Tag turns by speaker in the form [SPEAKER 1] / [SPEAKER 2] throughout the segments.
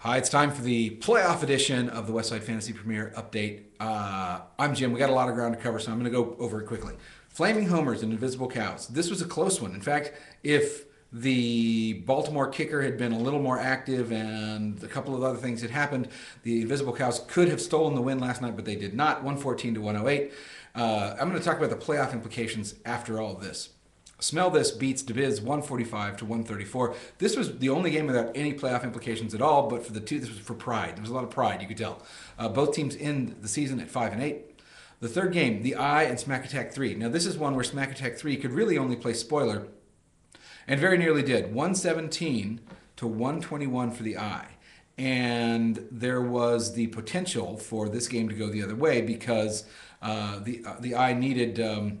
[SPEAKER 1] Hi, it's time for the playoff edition of the Westside Fantasy Premier Update. I'm Jim. We got a lot of ground to cover, so I'm going to go over it quickly. Flaming Homers and Invisible Cows. This was a close one. In fact, if the Baltimore kicker had been a little more active and a couple of other things had happened, the Invisible Cows could have stolen the win last night, but they did not. 114 to 108. I'm going to talk about the playoff implications after all of this. Smell This beats DeViz 145 to 134. This was the only game without any playoff implications at all, but for the two, this was for pride. There was a lot of pride, you could tell. Both teams end the season at 5-8. The third game, the Eye and Smack Attack 3. Now, this is one where Smack Attack 3 could really only play spoiler, and very nearly did. 117 to 121 for the Eye. And there was the potential for this game to go the other way because the Eye needed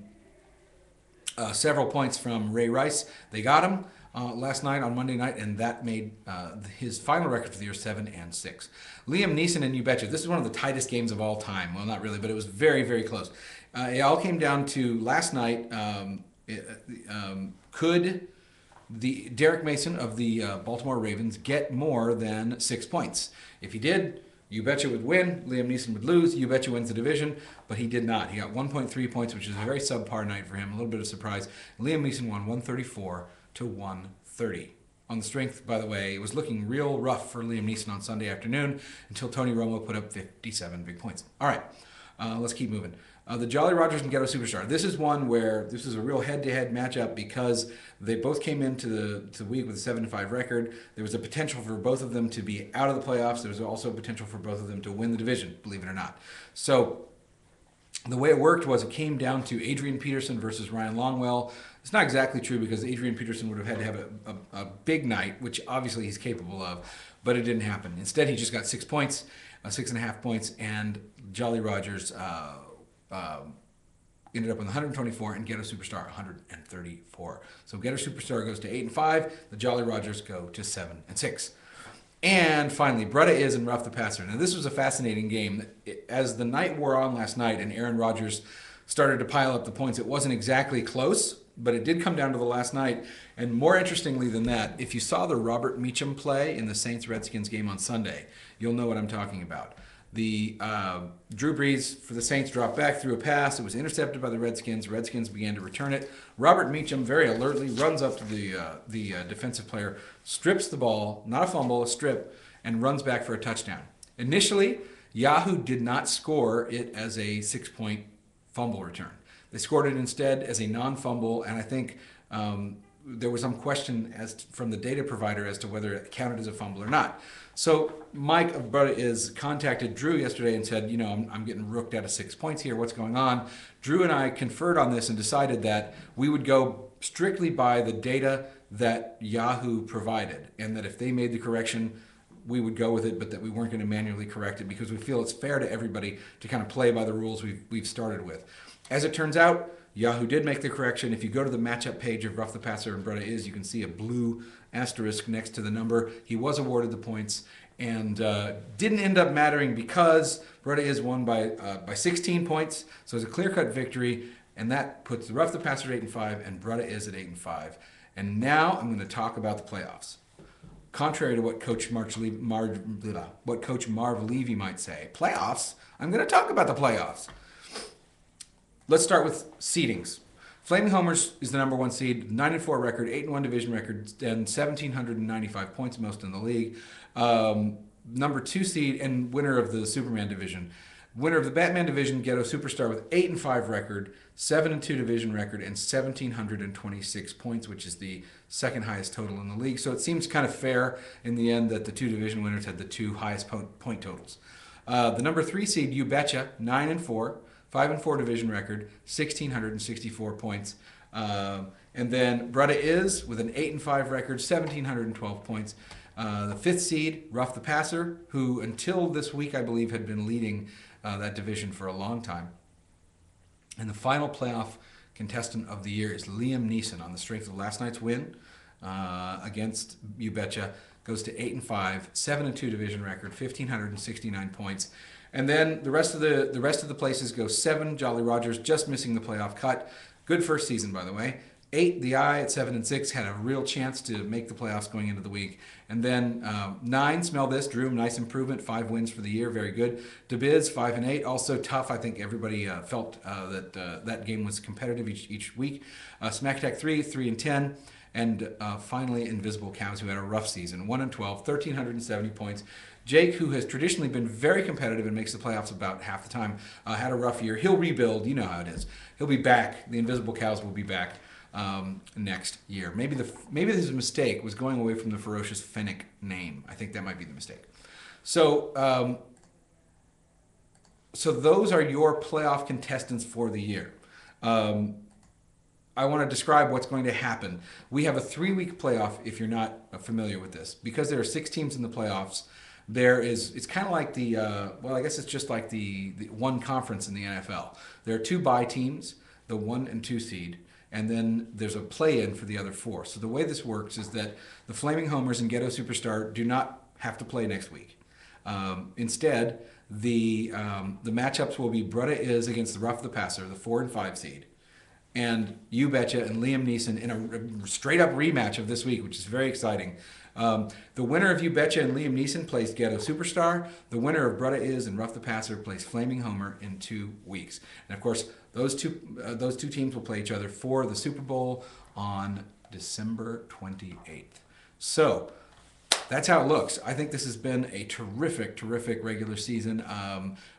[SPEAKER 1] several points from Ray Rice. They got him last night on Monday night, and that made his final record for the year 7-6. Liam Neeson and You Betcha. This is one of the tightest games of all time. Well, not really, but it was very, very close. It all came down to last night. Could the Derek Mason of the Baltimore Ravens get more than 6 points? If he did, You Betcha would win. Liam Neeson would lose. You Betcha wins the division, but he did not. He got 1.3 points, which is a very subpar night for him. A little bit of surprise. Liam Neeson won 134 to 130. On the strength, by the way, it was looking real rough for Liam Neeson on Sunday afternoon until Tony Romo put up 57 big points. All right, let's keep moving. The Jolly Rogers and Ghetto Superstar. This is one where this is a real head-to-head matchup because they both came into the week with a 7-5 record. There was a potential for both of them to be out of the playoffs. There was also a potential for both of them to win the division, believe it or not. So the way it worked was it came down to Adrian Peterson versus Ryan Longwell. It's not exactly true because Adrian Peterson would have had to have a big night, which obviously he's capable of, but it didn't happen. Instead, he just got 6 points, 6.5 points, and Jolly Rogers ended up with 124 and Ghetto Superstar 134. So Ghetto Superstar goes to 8-5. The Jolly Rogers go to 7-6. And finally, Bretta Is and Ruff the Passer. Now, this was a fascinating game. As the night wore on last night and Aaron Rodgers started to pile up the points, it wasn't exactly close, but it did come down to the last night. And more interestingly than that, if you saw the Robert Meacham play in the Saints-Redskins game on Sunday, you'll know what I'm talking about. The Drew Brees for the Saints dropped back, threw a pass. It was intercepted by the Redskins. Redskins began to return it. Robert Meacham very alertly runs up to the defensive player, strips the ball, not a fumble, a strip, and runs back for a touchdown. Initially, Yahoo did not score it as a 6-point fumble return. They scored it instead as a non-fumble, and I think there was some question from the data provider as to whether it counted as a fumble or not. So Mike of Bretta Is contacted Drew yesterday and said, I'm getting rooked out of 6 points here. What's going on? Drew and I conferred on this and decided that we would go strictly by the data that Yahoo provided, and that if they made the correction, we would go with it, but that we weren't going to manually correct it because we feel it's fair to everybody to kind of play by the rules we've started with. As it turns out, Yahoo did make the correction. If you go to the matchup page of Ruff the Passer and Bretta Is, you can see a blue asterisk next to the number. He was awarded the points and didn't end up mattering because Bretta Is won by 16 points. So it's a clear-cut victory, and that puts Ruff the Passer at 8-5 and Bretta Is at 8-5. And now I'm going to talk about the playoffs. Contrary to what Coach Marv Levy might say, playoffs? I'm going to talk about the playoffs. Let's start with seedings. Flaming Homers is the number 1 seed, 9-4 record, 8-1 division record, and 1,795 points, most in the league. Number 2 seed and winner of the Superman division. Winner of the Batman division, Ghetto Superstar with 8-5 record, 7-2 division record, and 1,726 points, which is the second highest total in the league. So it seems kind of fair in the end that the 2 division winners had the 2 highest point totals. The number 3 seed, You Betcha, 9-4. 5-4 division record, 1,664 points. And then Bretta Is with an 8-5 record, 1,712 points. The 5th seed, Ruff the Passer, who until this week, I believe, had been leading that division for a long time. And the final playoff contestant of the year is Liam Neeson on the strength of last night's win against You Betcha. Goes to 8-5, 7-2 division record, 1,569 points. And then the rest of the places go 7. Jolly Rogers just missing the playoff cut. Good first season, by the way. 8, the Eye at 7-6 had a real chance to make the playoffs going into the week. And then 9, smell this, Drew, nice improvement, 5 wins for the year, very good. DeBiz 5-8, also tough. I think everybody felt that that game was competitive each week. Smack Attack 3-10. And finally, Invisible Cows, who had a rough season, 1-12, 1,370 points. Jake, who has traditionally been very competitive and makes the playoffs about half the time, had a rough year. He'll rebuild. You know how it is. He'll be back. The Invisible Cows will be back next year. Maybe this mistake was going away from the Ferocious Fennec name. I think that might be the mistake. So, so those are your playoff contestants for the year. I want to describe what's going to happen. We have a 3-week playoff, if you're not familiar with this. Because there are 6 teams in the playoffs, it's kind of like the, well, I guess it's just like the one conference in the NFL. There are 2 bye teams, the 1 and 2 seed, and then there's a play-in for the other 4. So the way this works is that the Flaming Homers and Ghetto Superstar do not have to play next week. Instead, the matchups will be Brutta Is against the Rough the Passer, the 4 and 5 seed, and You Betcha and Liam Neeson in a straight-up rematch of this week, which is very exciting. The winner of You Betcha and Liam Neeson plays Ghetto Superstar. The winner of Brutta Is and Rough the Passer plays Flaming Homer in 2 weeks. And of course, those two teams will play each other for the Super Bowl on December 28th. So that's how it looks. I think this has been a terrific regular season.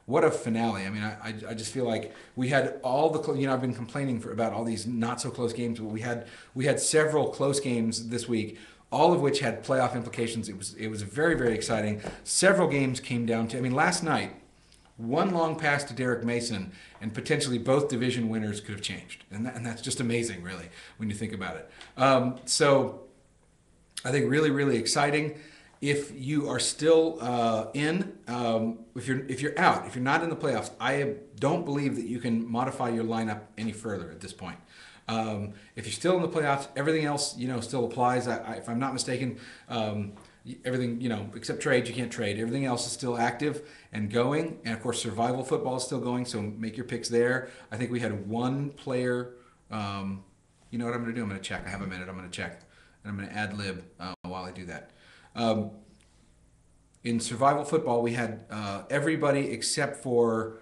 [SPEAKER 1] What a finale. I mean, I just feel like we had all the, I've been complaining about all these not so close games, but we had several close games this week, all of which had playoff implications. It was very exciting. Several games came down to, last night, one long pass to Derek Mason and potentially both division winners could have changed. And that's just amazing, really, when you think about it. So I think really exciting. If you are still if you're out, if you're not in the playoffs, I don't believe that you can modify your lineup any further at this point. If you're still in the playoffs, everything else still applies. If I'm not mistaken, everything except trades, you can't trade. Everything else is still active and going, and of course survival football is still going. So make your picks there. I think we had one player. You know what I'm going to do? I'm going to check. I have a minute. I'm going to check. And I'm going to ad lib while I do that. In survival football, we had everybody except for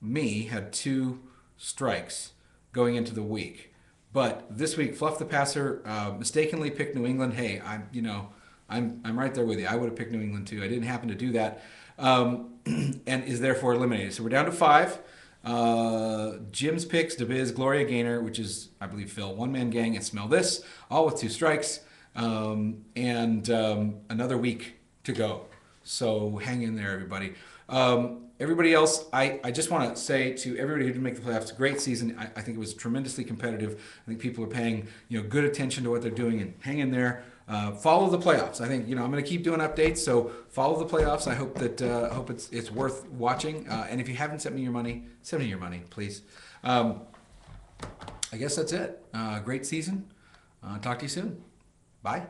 [SPEAKER 1] me had 2 strikes going into the week. But this week, Fluff the Passer mistakenly picked New England. Hey, I'm right there with you. I would have picked New England too. I didn't happen to do that, and is therefore eliminated. So we're down to 5. Jim's picks, DeBiz, Gloria Gaynor, which is, I believe, Phil, One Man Gang, and Smell This, all with 2 strikes, and another week to go. So hang in there, everybody. Everybody else, I just want to say to everybody who didn't make the playoffs, great season. I think it was tremendously competitive. I think people are paying good attention to what they're doing, and hang in there. Follow the playoffs. I think I'm going to keep doing updates. So follow the playoffs. I hope that it's worth watching. And if you haven't sent me your money, send me your money, please. I guess that's it. Great season. Talk to you soon. Bye.